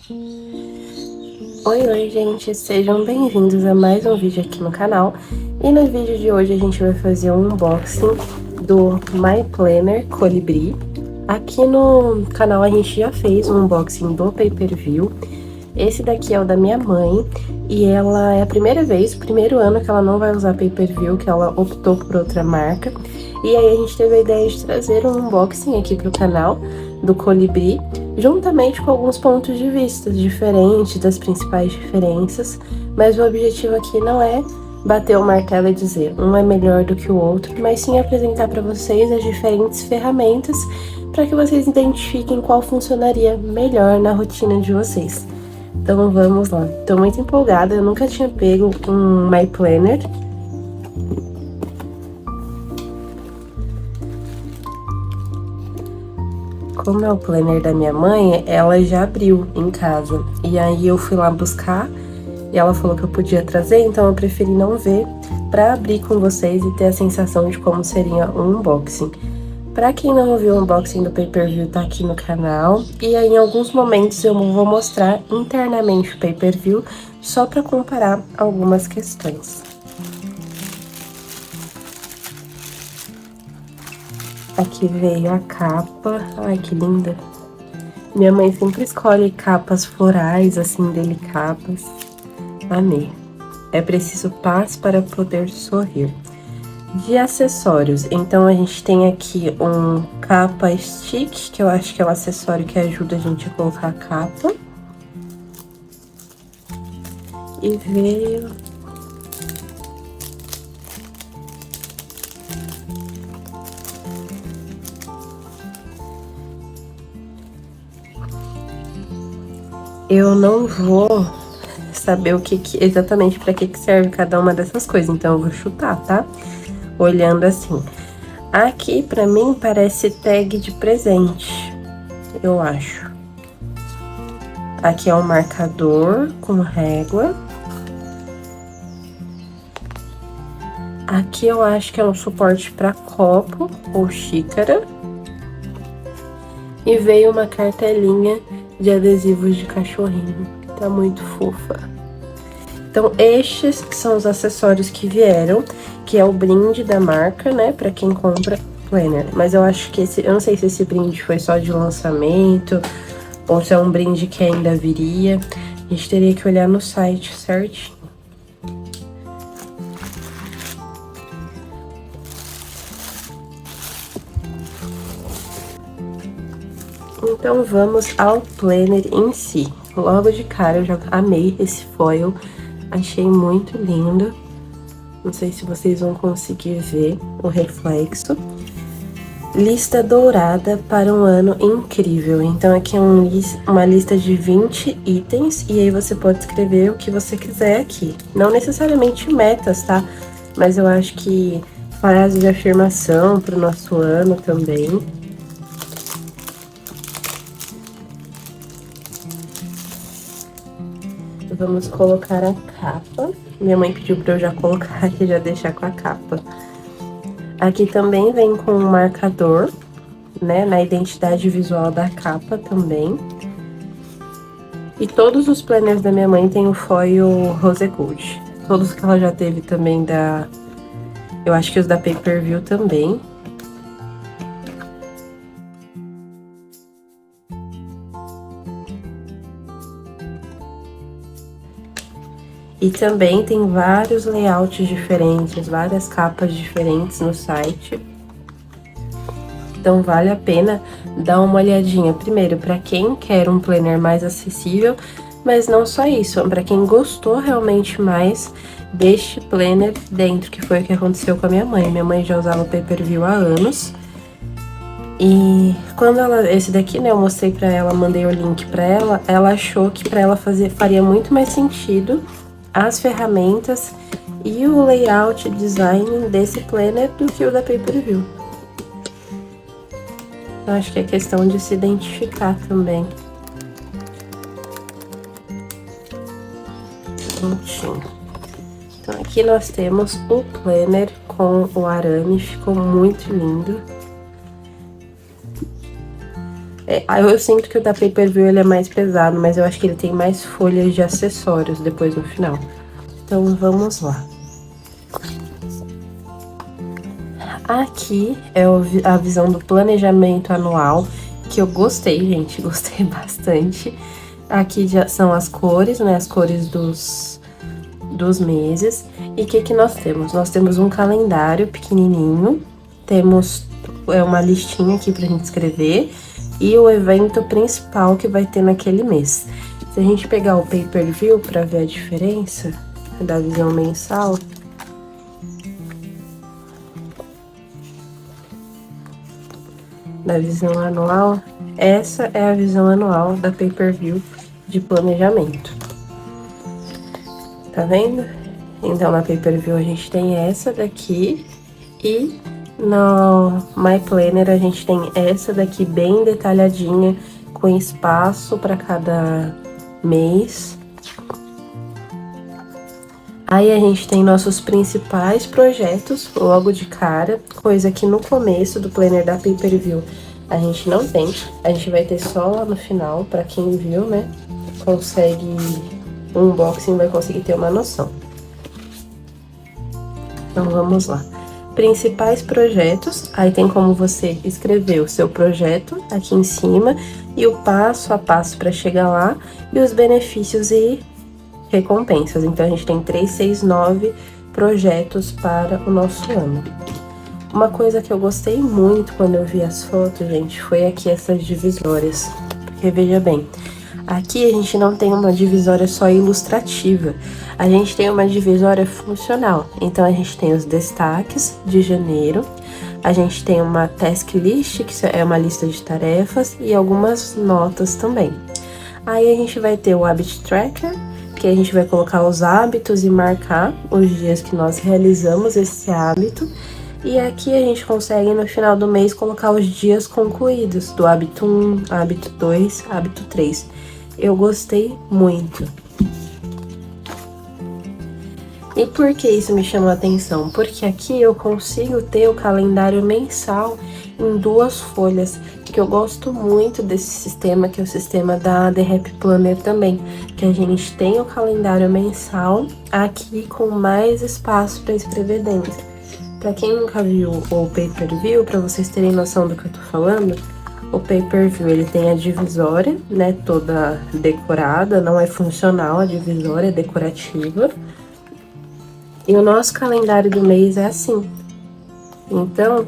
Oi, gente, sejam bem-vindos a mais um vídeo aqui no canal. E no vídeo de hoje a gente vai fazer um unboxing do My Planner Colibri. Aqui no canal a gente já fez um unboxing do Pay-Per-View. Esse daqui é o da minha mãe e ela é a primeira vez, primeiro ano que ela não vai usar Pay-Per-View, que ela optou por outra marca. E aí a gente teve a ideia de trazer um unboxing aqui pro canal do Colibri, juntamente com alguns pontos de vista diferentes, das principais diferenças, mas o objetivo aqui não é bater o martelo e dizer um é melhor do que o outro, mas sim apresentar para vocês as diferentes ferramentas para que vocês identifiquem qual funcionaria melhor na rotina de vocês. Então vamos lá. Tô muito empolgada, eu nunca tinha pego um My Planner. Como é o planner da minha mãe, ela já abriu em casa. E aí eu fui lá buscar e ela falou que eu podia trazer, então eu preferi não ver pra abrir com vocês e ter a sensação de como seria um unboxing. Pra quem não viu o unboxing do Pay-Per-View, tá aqui no canal. E aí em alguns momentos eu vou mostrar internamente o Pay-Per-View, só pra comparar algumas questões. Aqui veio a capa. Ai, que linda. Minha mãe sempre escolhe capas florais, assim, delicadas. Amei. É preciso paz para poder sorrir. De acessórios, então a gente tem aqui um capa stick, que eu acho que é o acessório que ajuda a gente a colocar a capa. E veio... Eu não vou saber o que exatamente para que serve cada uma dessas coisas, então eu vou chutar, tá? Olhando assim. Aqui pra mim parece tag de presente, eu acho. Aqui é um marcador com régua. Aqui eu acho que é um suporte para copo ou xícara. E veio uma cartelinha de adesivos de cachorrinho. Tá muito fofa. Então, estes são os acessórios que vieram, que é o brinde da marca, né, pra quem compra planner. Mas eu acho que eu não sei se esse brinde foi só de lançamento, ou se é um brinde que ainda viria. A gente teria que olhar no site certinho. Então vamos ao planner em si. Logo de cara eu já amei esse foil, achei muito lindo. Não sei se vocês vão conseguir ver o reflexo. Lista dourada para um ano incrível. Então aqui é uma lista de 20 itens e aí você pode escrever o que você quiser aqui. Não necessariamente metas, tá? Mas eu acho que frases de afirmação para o nosso ano também. Vamos colocar a capa. Minha mãe pediu para eu já colocar e já deixar com a capa. Aqui também vem com um marcador, né, na identidade visual da capa também. E todos os planners da minha mãe tem o foil Rose Gold. Todos que ela já teve também da... Eu acho que os da Pay-Per-View também. E também tem vários layouts diferentes, várias capas diferentes no site. Então vale a pena dar uma olhadinha primeiro para quem quer um planner mais acessível, mas não só isso, para quem gostou realmente mais deste planner dentro, que foi o que aconteceu com a minha mãe. Minha mãe já usava o Pay-Per-View há anos. E quando esse daqui, né, eu mostrei para ela, mandei o link para ela, ela achou que para ela faria muito mais sentido as ferramentas e o layout design desse planner do que o da Pay-Per-View. Eu acho que é questão de se identificar também. Prontinho. Então aqui nós temos o planner com o arame, ficou muito lindo. Eu sinto que o da Pay-Per-View ele é mais pesado, mas eu acho que ele tem mais folhas de acessórios depois no final. Então vamos lá. Aqui é a visão do planejamento anual, que eu gostei, gente, gostei bastante. Aqui já são as cores, né, as cores dos meses. E o que nós temos? Nós temos um calendário pequenininho, temos uma listinha aqui pra gente escrever e o evento principal que vai ter naquele mês. Se a gente pegar o Pay-Per-View pra ver a diferença da visão mensal, da visão anual, essa é a visão anual da Pay-Per-View de planejamento. Tá vendo? Então, na Pay-Per-View a gente tem essa daqui e no My Planner a gente tem essa daqui bem detalhadinha, com espaço para cada mês. Aí a gente tem nossos principais projetos logo de cara, coisa que no começo do Planner da Pay-Per-View a gente não tem. A gente vai ter só lá no final, para quem viu, né? Consegue o unboxing, vai conseguir ter uma noção. Então vamos lá. Principais projetos, aí tem como você escrever o seu projeto aqui em cima e o passo a passo para chegar lá e os benefícios e recompensas. Então a gente tem 3, 6, 9 projetos para o nosso ano. Uma coisa que eu gostei muito quando eu vi as fotos, gente, foi aqui essas divisórias. Porque veja bem, aqui a gente não tem uma divisória só ilustrativa, a gente tem uma divisória funcional. Então a gente tem os destaques de janeiro, a gente tem uma task list, que é uma lista de tarefas, e algumas notas também. Aí a gente vai ter o habit tracker, que a gente vai colocar os hábitos e marcar os dias que nós realizamos esse hábito. E aqui a gente consegue no final do mês colocar os dias concluídos, do hábito 1, hábito 2, hábito 3. Eu gostei muito. E por que isso me chamou a atenção? Porque aqui eu consigo ter o calendário mensal em 2 folhas, que eu gosto muito desse sistema, que é o sistema da The Happy Planner também, que a gente tem o calendário mensal aqui com mais espaço para escrever dentro. Para quem nunca viu o Pay-Per-View, para vocês terem noção do que eu tô falando, o Pay-Per-View ele tem a divisória, né, toda decorada, não é funcional, a divisória é decorativa. E o nosso calendário do mês é assim. Então,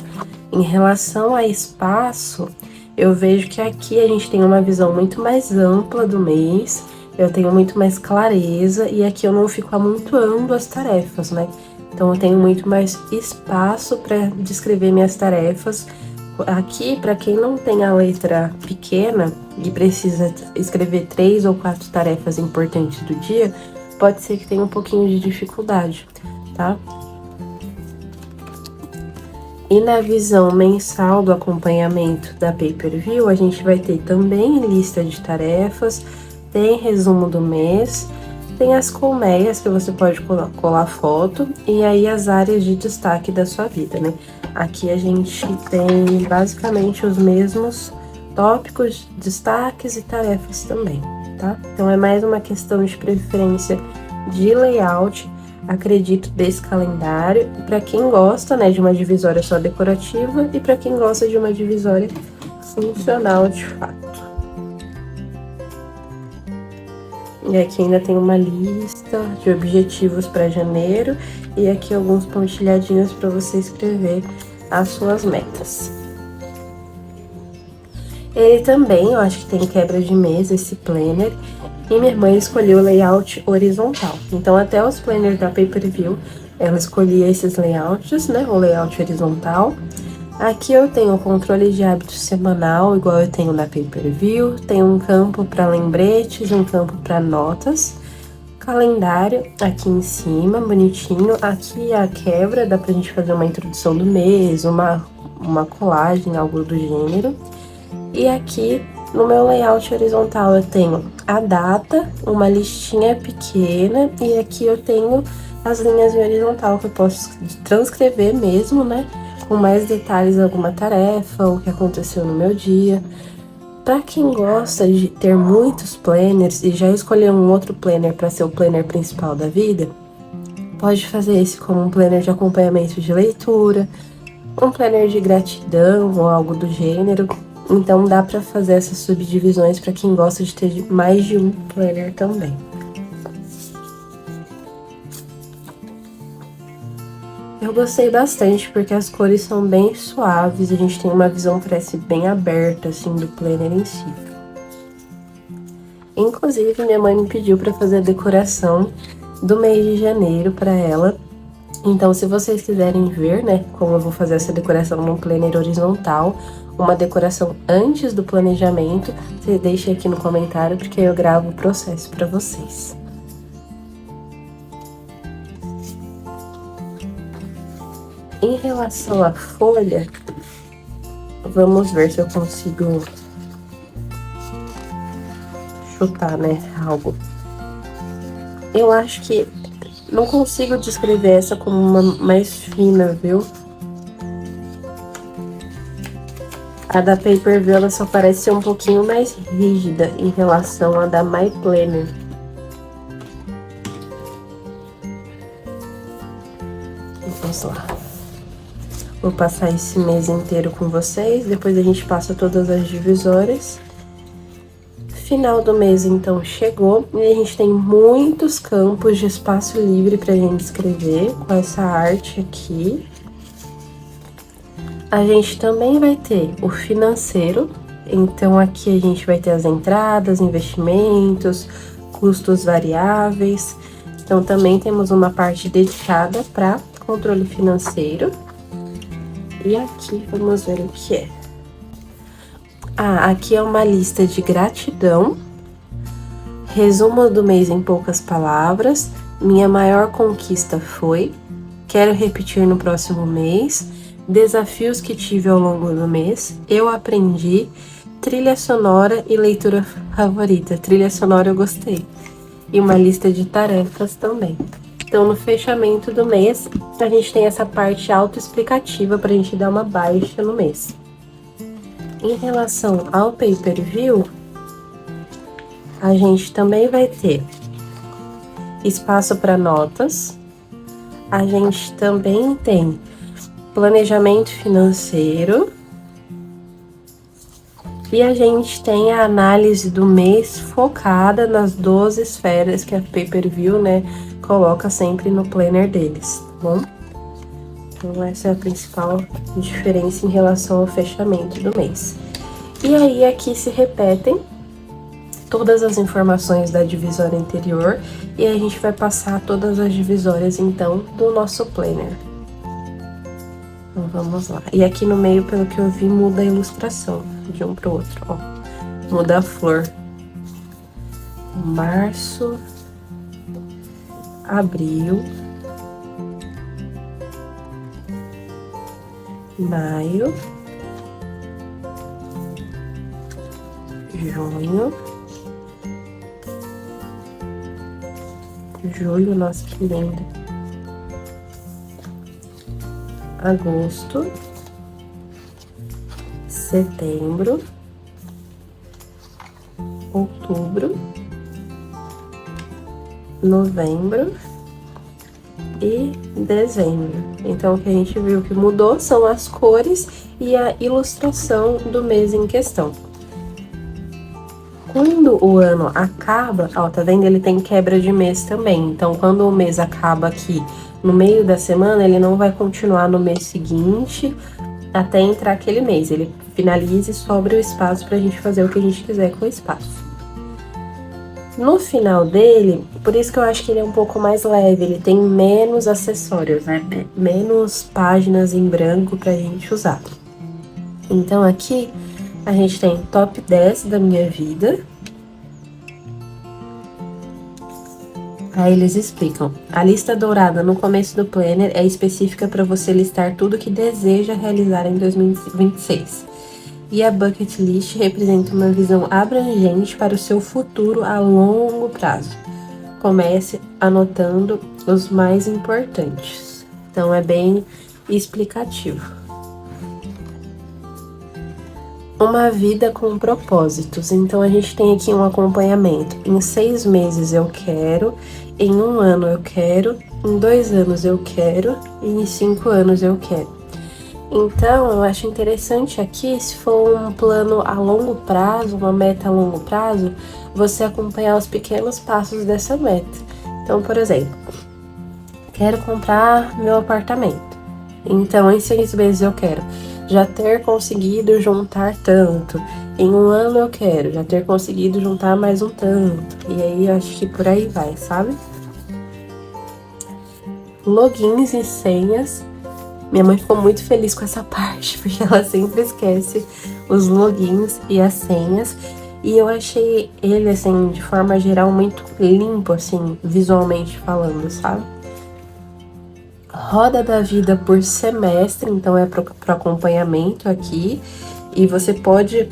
em relação a espaço, eu vejo que aqui a gente tem uma visão muito mais ampla do mês, eu tenho muito mais clareza e aqui eu não fico amontoando as tarefas, né? Então eu tenho muito mais espaço para descrever minhas tarefas. Aqui, para quem não tem a letra pequena e precisa escrever 3 ou 4 tarefas importantes do dia, pode ser que tenha um pouquinho de dificuldade, tá? E na visão mensal do acompanhamento da Pay-Per-View, a gente vai ter também lista de tarefas, tem resumo do mês, tem as colmeias que você pode colar foto e aí as áreas de destaque da sua vida, né? Aqui a gente tem basicamente os mesmos tópicos, destaques e tarefas também, tá? Então é mais uma questão de preferência de layout, acredito, desse calendário, para quem gosta, né, de uma divisória só decorativa e para quem gosta de uma divisória funcional de fato. E aqui ainda tem uma lista de objetivos para janeiro e aqui alguns pontilhadinhos para você escrever as suas metas. Ele também, eu acho que tem quebra de mês, esse planner, e minha irmã escolheu o layout horizontal. Então até os planners da Pay-Per-View, ela escolhia esses layouts, né, o layout horizontal. Aqui eu tenho o controle de hábitos semanal, igual eu tenho na Pay-Per-View. Tem um campo para lembretes, um campo para notas. Calendário aqui em cima, bonitinho. Aqui a quebra, dá pra gente fazer uma introdução do mês, uma colagem, algo do gênero. E aqui no meu layout horizontal eu tenho a data, uma listinha pequena. E aqui eu tenho as linhas em horizontal que eu posso transcrever mesmo, né? Com mais detalhes alguma tarefa, o que aconteceu no meu dia. Para quem gosta de ter muitos planners e já escolher um outro planner para ser o planner principal da vida, pode fazer esse como um planner de acompanhamento de leitura, um planner de gratidão ou algo do gênero. Então dá para fazer essas subdivisões para quem gosta de ter mais de um planner também. Eu gostei bastante porque as cores são bem suaves, a gente tem uma visão, parece, bem aberta, assim, do planner em si. Inclusive, minha mãe me pediu para fazer a decoração do mês de janeiro para ela. Então, se vocês quiserem ver, né, como eu vou fazer essa decoração num planner horizontal, uma decoração antes do planejamento, você deixa aqui no comentário, porque eu gravo o processo para vocês. Em relação à folha, vamos ver se eu consigo chutar, né, algo. Eu acho que não consigo descrever essa como uma mais fina, viu? A da Paper View, ela só parece ser um pouquinho mais rígida em relação à da My Planner. Vamos lá. Vou passar esse mês inteiro com vocês, depois a gente passa todas as divisórias. Final do mês, então, chegou e a gente tem muitos campos de espaço livre pra gente escrever com essa arte aqui. A gente também vai ter o financeiro, então aqui a gente vai ter as entradas, investimentos, custos variáveis. Então também temos uma parte dedicada para controle financeiro. E aqui vamos ver o que é. Aqui é uma lista de gratidão, resumo do mês em poucas palavras, minha maior conquista foi, quero repetir no próximo mês, desafios que tive ao longo do mês, eu aprendi, trilha sonora e leitura favorita. Trilha sonora eu gostei. E uma lista de tarefas também. Então, no fechamento do mês, a gente tem essa parte autoexplicativa para a gente dar uma baixa no mês. Em relação ao Paper View, a gente também vai ter espaço para notas, a gente também tem planejamento financeiro e a gente tem a análise do mês focada nas 12 esferas que a Paper View, né, coloca sempre no planner deles, tá bom? Então essa é a principal diferença em relação ao fechamento do mês. E aí aqui se repetem todas as informações da divisória anterior e aí a gente vai passar todas as divisórias então do nosso planner. Então vamos lá. E aqui no meio, pelo que eu vi, muda a ilustração de um pro outro, ó. Muda a flor. Março, abril, maio, junho, julho, nossa, que lindo. Agosto, setembro, outubro, novembro e dezembro. Então, o que a gente viu que mudou são as cores e a ilustração do mês em questão. Quando o ano acaba, ó, tá vendo? Ele tem quebra de mês também. Então, quando o mês acaba aqui no meio da semana, ele não vai continuar no mês seguinte até entrar aquele mês. Ele finaliza e sobra o espaço pra gente fazer o que a gente quiser com o espaço. No final dele, por isso que eu acho que ele é um pouco mais leve, ele tem menos acessórios, né? Menos páginas em branco pra gente usar. Então aqui a gente tem top 10 da minha vida. Aí eles explicam. A lista dourada no começo do planner é específica para você listar tudo que deseja realizar em 2026. E a bucket list representa uma visão abrangente para o seu futuro a longo prazo. Comece anotando os mais importantes. Então é bem explicativo. Uma vida com propósitos. Então a gente tem aqui um acompanhamento. Em 6 meses eu quero, em 1 ano eu quero, em 2 anos eu quero e em 5 anos eu quero. Então eu acho interessante aqui, se for um plano a longo prazo, uma meta a longo prazo, você acompanhar os pequenos passos dessa meta. Então, por exemplo, quero comprar meu apartamento. Então, em 6 meses eu quero já ter conseguido juntar tanto. Em 1 ano eu quero já ter conseguido juntar mais um tanto. E aí eu acho que por aí vai, sabe? Logins e senhas. Minha mãe ficou muito feliz com essa parte, porque ela sempre esquece os logins e as senhas. E eu achei ele, assim, de forma geral, muito limpo, assim, visualmente falando, sabe? Roda da vida por semestre, então é pro acompanhamento aqui. E você pode,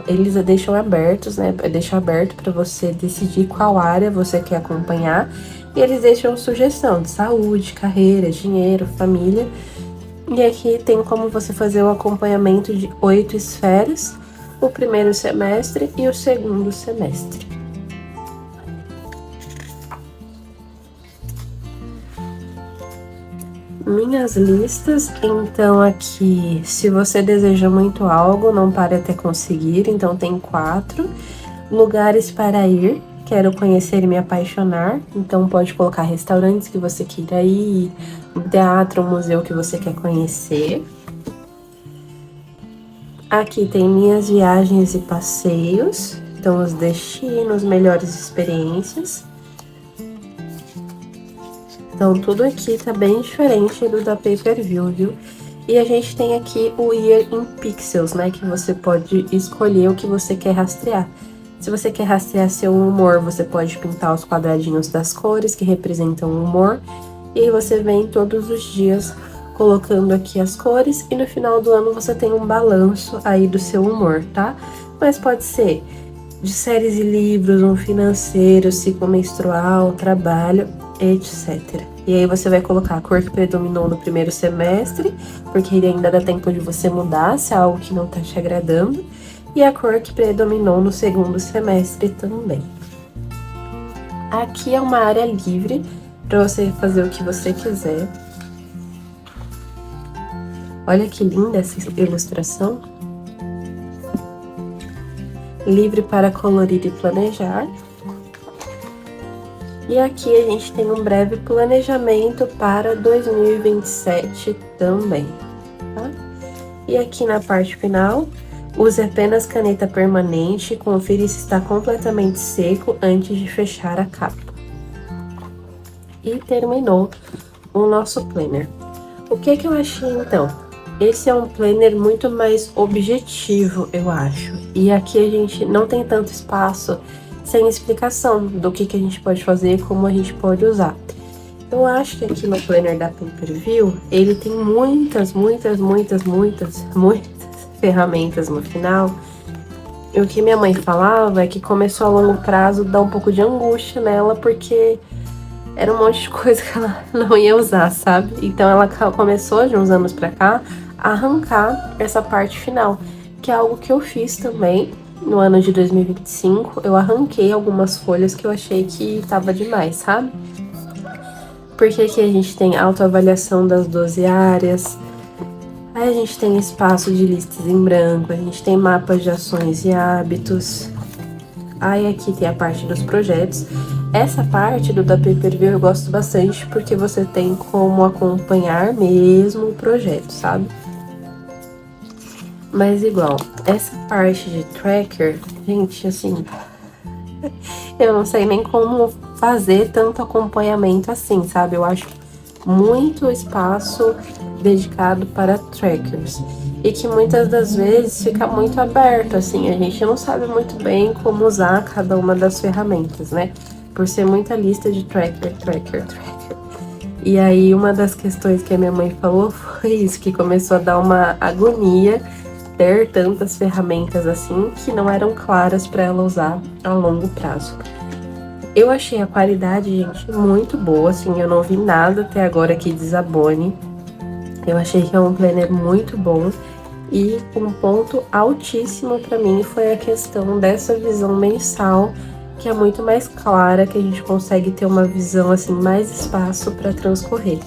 eles deixam abertos, né? Deixam aberto para você decidir qual área você quer acompanhar. E eles deixam sugestão de saúde, carreira, dinheiro, família. E aqui tem como você fazer o acompanhamento de 8 esferas, o primeiro semestre e o segundo semestre. Minhas listas, então aqui, se você deseja muito algo, não pare até conseguir, então tem 4. Lugares para ir, quero conhecer e me apaixonar, então pode colocar restaurantes que você queira ir, um teatro, um museu que você quer conhecer. Aqui tem minhas viagens e passeios, então os destinos, melhores experiências. Então, tudo aqui tá bem diferente do da Pay-Per-View, viu? E a gente tem aqui o Year in Pixels, né? Que você pode escolher o que você quer rastrear. Se você quer rastrear seu humor, você pode pintar os quadradinhos das cores que representam o humor. E aí você vem todos os dias colocando aqui as cores. E no final do ano você tem um balanço aí do seu humor, tá? Mas pode ser de séries e livros, um financeiro, ciclo menstrual, trabalho, etc. E aí você vai colocar a cor que predominou no primeiro semestre, porque ainda dá tempo de você mudar se é algo que não tá te agradando, e a cor que predominou no segundo semestre também. Aqui é uma área livre para você fazer o que você quiser. Olha que linda essa ilustração. Livre para colorir e planejar. E aqui a gente tem um breve planejamento para 2027 também, tá? E aqui na parte final, use apenas caneta permanente, confira se está completamente seco antes de fechar a capa. E terminou o nosso planner. O que eu achei então? Esse é um planner muito mais objetivo, eu acho. E aqui a gente não tem tanto espaço sem explicação do que a gente pode fazer e como a gente pode usar. Eu acho que aqui no planner da Pay-Per-View, ele tem muitas ferramentas no final. E o que minha mãe falava é que começou a longo prazo dar um pouco de angústia nela, porque era um monte de coisa que ela não ia usar, sabe? Então ela começou de uns anos pra cá a arrancar essa parte final, que é algo que eu fiz também no ano de 2025. Eu arranquei algumas folhas que eu achei que tava demais, sabe? Porque aqui a gente tem autoavaliação das 12 áreas, aí a gente tem espaço de listas em branco, a gente tem mapas de ações e hábitos, aí aqui tem a parte dos projetos. Essa parte do da Pay-Per-View eu gosto bastante porque você tem como acompanhar mesmo o projeto, sabe? Mas igual, essa parte de tracker, gente, assim, eu não sei nem como fazer tanto acompanhamento assim, sabe? Eu acho muito espaço dedicado para trackers. E que muitas das vezes fica muito aberto, assim, a gente não sabe muito bem como usar cada uma das ferramentas, né? Por ser muita lista de tracker. E aí, uma das questões que a minha mãe falou foi isso, que começou a dar uma agonia ter tantas ferramentas assim, que não eram claras para ela usar a longo prazo. Eu achei a qualidade, gente, muito boa, assim, eu não vi nada até agora que desabone. Eu achei que é um planner muito bom. E um ponto altíssimo para mim foi a questão dessa visão mensal, que é muito mais clara, que a gente consegue ter uma visão assim, mais espaço para transcorrer.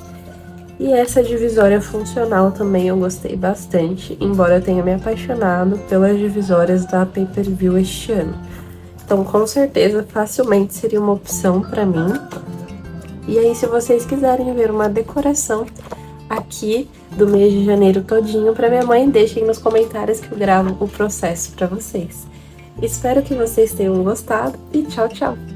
E essa divisória funcional também eu gostei bastante, embora eu tenha me apaixonado pelas divisórias da Pay-Per-View este ano. Então, com certeza, facilmente seria uma opção para mim. E aí, se vocês quiserem ver uma decoração aqui do mês de janeiro todinho para minha mãe, deixem nos comentários que eu gravo o processo para vocês. Espero que vocês tenham gostado e tchau, tchau!